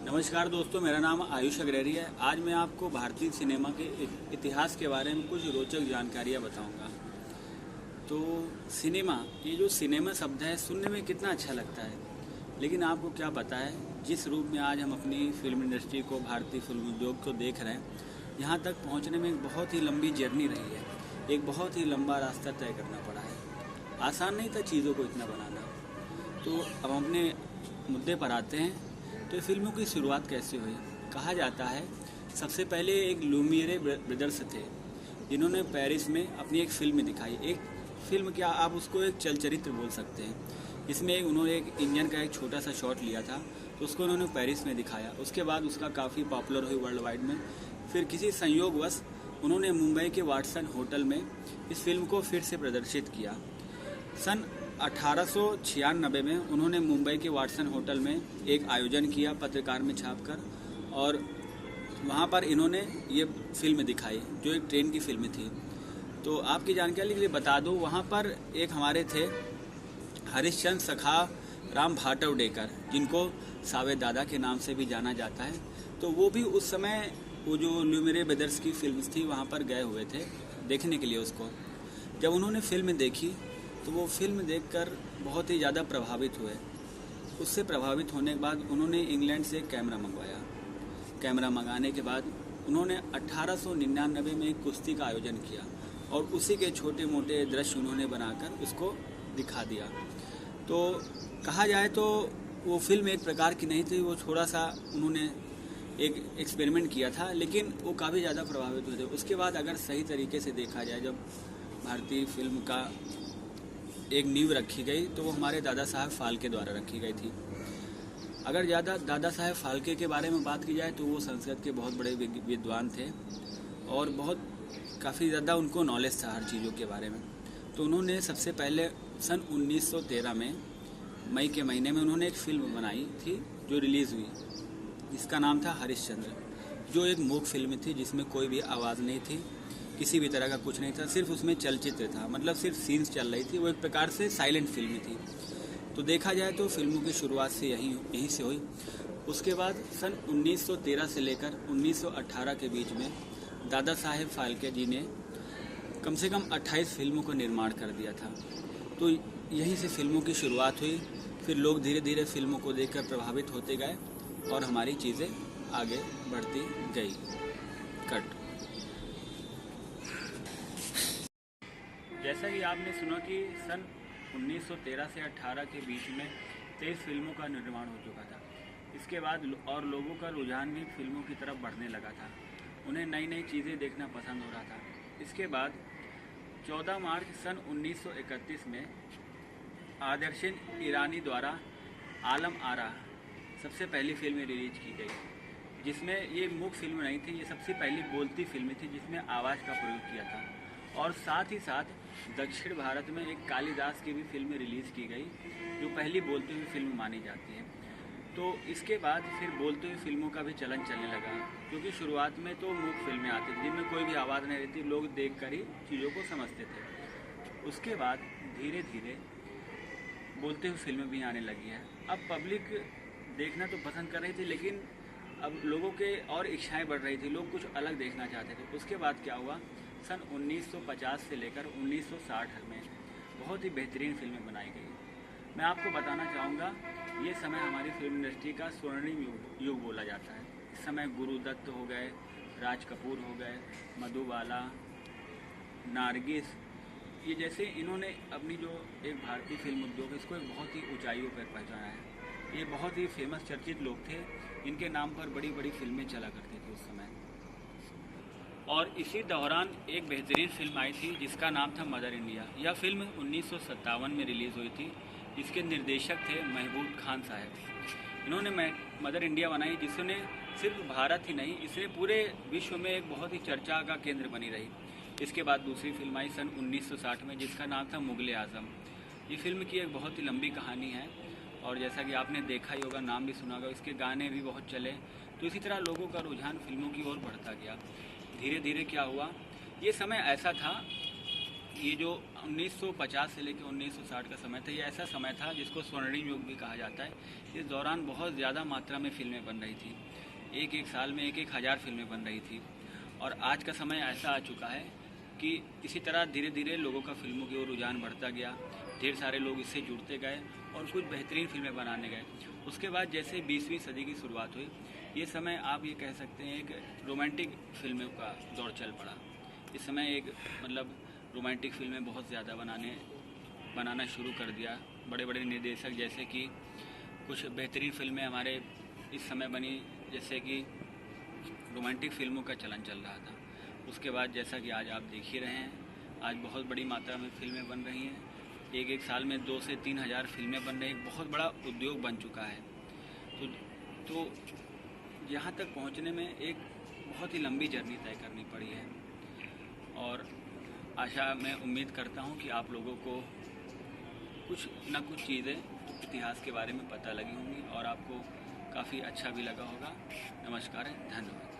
नमस्कार दोस्तों, मेरा नाम आयुष अग्रहरी है। आज मैं आपको भारतीय सिनेमा के इतिहास के बारे में कुछ रोचक जानकारियाँ बताऊंगा। तो सिनेमा, ये जो सिनेमा शब्द है सुनने में कितना अच्छा लगता है, लेकिन आपको क्या पता है जिस रूप में आज हम अपनी फिल्म इंडस्ट्री को, भारतीय फिल्म उद्योग को देख रहे हैं, यहाँ तक पहुँचने में एक बहुत ही लंबी जर्नी रही है। एक बहुत ही लंबा रास्ता तय करना पड़ा है। आसान नहीं था चीज़ों को इतना बनाना। तो अब हम अपने मुद्दे पर आते हैं। तो फिल्मों की शुरुआत कैसे हुई? कहा जाता है सबसे पहले एक लुमियरे ब्रदर्स थे, जिन्होंने पेरिस में अपनी एक फिल्म दिखाई। एक फिल्म, क्या आप उसको एक चलचित्र बोल सकते हैं, जिसमें उन्होंने एक इंजन का एक छोटा सा शॉट लिया था, तो उसको उन्होंने पेरिस में दिखाया। उसके बाद उसका काफ़ी पॉपुलर हुई वर्ल्ड वाइड में। फिर किसी संयोगवश उन्होंने मुंबई के वाटसन होटल में इस फिल्म को फिर से प्रदर्शित किया। सन 1896 में उन्होंने मुंबई के वाटसन होटल में एक आयोजन किया, पत्रकार में छापकर, और वहाँ पर इन्होंने ये फिल्म दिखाई, जो एक ट्रेन की फिल्म थी। तो आपकी जानकारी के लिए बता दूँ, वहाँ पर एक हमारे थे हरिश्चंद्र सखा राम भाटवडेकर, जिनको सावे दादा के नाम से भी जाना जाता है। तो वो भी उस समय वो जो ल्यूमिरे ब्रदर्स की फिल्म थी वहाँ पर गए हुए थे देखने के लिए उसको। जब उन्होंने फिल्म देखी तो वो फिल्म देखकर बहुत ही ज़्यादा प्रभावित हुए। उससे प्रभावित होने के बाद उन्होंने इंग्लैंड से एक कैमरा मंगवाया। कैमरा मंगाने के बाद उन्होंने 1899 में एक कुश्ती का आयोजन किया और उसी के छोटे मोटे दृश्य उन्होंने बनाकर उसको दिखा दिया। तो कहा जाए तो वो फिल्म एक प्रकार की नहीं थी, वो थोड़ा सा उन्होंने एक एक्सपेरिमेंट किया था, लेकिन वो काफ़ी ज़्यादा प्रभावित हुए थे। उसके बाद अगर सही तरीके से देखा जाए, जब भारतीय फिल्म का एक नींव रखी गई, तो वो हमारे दादा साहब फाल्के द्वारा रखी गई थी। अगर ज़्यादा दादा साहब फाल्के के बारे में बात की जाए तो वो संस्कृत के बहुत बड़े विद्वान थे और बहुत काफ़ी ज़्यादा उनको नॉलेज था हर चीज़ों के बारे में। तो उन्होंने सबसे पहले सन 1913 में मई के महीने में उन्होंने एक फिल्म बनाई थी जो रिलीज़ हुई, जिसका नाम था हरिश्चंद्र, जो एक मूक फिल्म थी, जिसमें कोई भी आवाज़ नहीं थी, किसी भी तरह का कुछ नहीं था, सिर्फ उसमें चलचित्र था, मतलब सिर्फ सीन्स चल रही थी। वो एक प्रकार से साइलेंट फिल्म थी। तो देखा जाए तो फिल्मों की शुरुआत से यहीं से हुई। उसके बाद सन 1913 से लेकर 1918 के बीच में दादा साहेब फाल्के जी ने कम से कम 28 फिल्मों का निर्माण कर दिया था। तो यहीं से फिल्मों की शुरुआत हुई। फिर लोग धीरे धीरे फिल्मों को देखकर प्रभावित होते गए और हमारी चीज़ें आगे बढ़ती गई। कट। जैसा कि आपने सुना कि सन 1913 से 18 के बीच में 23 फिल्मों का निर्माण हो चुका था। इसके बाद और लोगों का रुझान भी फिल्मों की तरफ बढ़ने लगा था। उन्हें नई नई चीज़ें देखना पसंद हो रहा था। इसके बाद 14 मार्च सन 1931 में आदर्शन ईरानी द्वारा आलम आरा सबसे पहली फिल्म रिलीज की गई, जिसमें ये मूक फिल्म नहीं थी, ये सबसे पहली बोलती फिल्म थी जिसमें आवाज़ का प्रयोग किया था। और साथ ही साथ दक्षिण भारत में एक कालिदास की भी फिल्म रिलीज़ की गई, जो पहली बोलती हुई फिल्म मानी जाती है। तो इसके बाद फिर बोलती हुई फिल्मों का भी चलन चलने लगा, क्योंकि शुरुआत में तो मूक फिल्में आती थी जिनमें कोई भी आवाज़ नहीं रहती, लोग देखकर ही चीज़ों को समझते थे। उसके बाद धीरे धीरे बोलते हुए फिल्में भी आने लगी है। अब पब्लिक देखना तो पसंद कर रही थी, लेकिन अब लोगों के और इच्छाएं बढ़ रही थी, लोग कुछ अलग देखना चाहते थे। उसके बाद क्या हुआ, सन 1950 से लेकर 1960 में बहुत ही बेहतरीन फिल्में बनाई गई। मैं आपको बताना चाहूँगा, ये समय हमारी फिल्म इंडस्ट्री का स्वर्णिम युग बोला जाता है। इस समय गुरुदत्त हो गए, राज कपूर हो गए, मधुबाला, नारगिस, ये जैसे इन्होंने अपनी जो एक भारतीय फिल्म उद्योग है इसको एक बहुत ही ऊंचाइयों पर पहुँचाया है। ये बहुत ही फेमस चर्चित लोग थे, इनके नाम पर बड़ी बड़ी फिल्में चला करती थी उस समय। और इसी दौरान एक बेहतरीन फिल्म आई थी जिसका नाम था मदर इंडिया। यह फिल्म 1957 में रिलीज़ हुई थी। इसके निर्देशक थे महबूब खान साहब। इन्होंने मदर इंडिया बनाई, जिसने सिर्फ भारत ही नहीं, इसने पूरे विश्व में एक बहुत ही चर्चा का केंद्र बनी रही। इसके बाद दूसरी फिल्म आई सन 1960 में, जिसका नाम था मुगल आज़म। ये फिल्म की एक बहुत ही लंबी कहानी है और जैसा कि आपने देखा ही होगा, नाम भी सुना होगा, इसके गाने भी बहुत चले। तो इसी तरह लोगों का रुझान फिल्मों की ओर बढ़ता गया। धीरे धीरे क्या हुआ, ये समय ऐसा था ये जो 1950 से लेकर 1960 का समय था, ये ऐसा समय था जिसको स्वर्णिम युग भी कहा जाता है। इस दौरान बहुत ज़्यादा मात्रा में फिल्में बन रही थी, एक एक साल में 1,000 फिल्में बन रही थी। और आज का समय ऐसा आ चुका है कि इसी तरह धीरे धीरे लोगों का फिल्मों की ओर रुझान बढ़ता गया, ढेर सारे लोग इससे जुड़ते गए और कुछ बेहतरीन फिल्में बनाने गए। उसके बाद जैसे 20वीं सदी की शुरुआत हुई, ये समय आप ये कह सकते हैं एक रोमांटिक फिल्मों का दौर चल पड़ा। इस समय एक मतलब रोमांटिक फिल्में बहुत ज़्यादा बनाना शुरू कर दिया। बड़े बड़े निर्देशक जैसे कि कुछ बेहतरीन फिल्में हमारे इस समय बनी, जैसे कि रोमांटिक फिल्मों का चलन चल रहा था। उसके बाद जैसा कि आज आप देख ही रहे हैं, आज बहुत बड़ी मात्रा में फिल्में बन रही हैं। एक एक साल में 2 से 3 हज़ार फिल्में बन रही हैं, एक बहुत बड़ा उद्योग बन चुका है। तो यहाँ तक पहुँचने में एक बहुत ही लंबी जर्नी तय करनी पड़ी है। और आशा मैं उम्मीद करता हूँ कि आप लोगों को कुछ न कुछ चीज़ें इतिहास के बारे में पता लगी होंगी और आपको काफ़ी अच्छा भी लगा होगा। नमस्कार, धन्यवाद।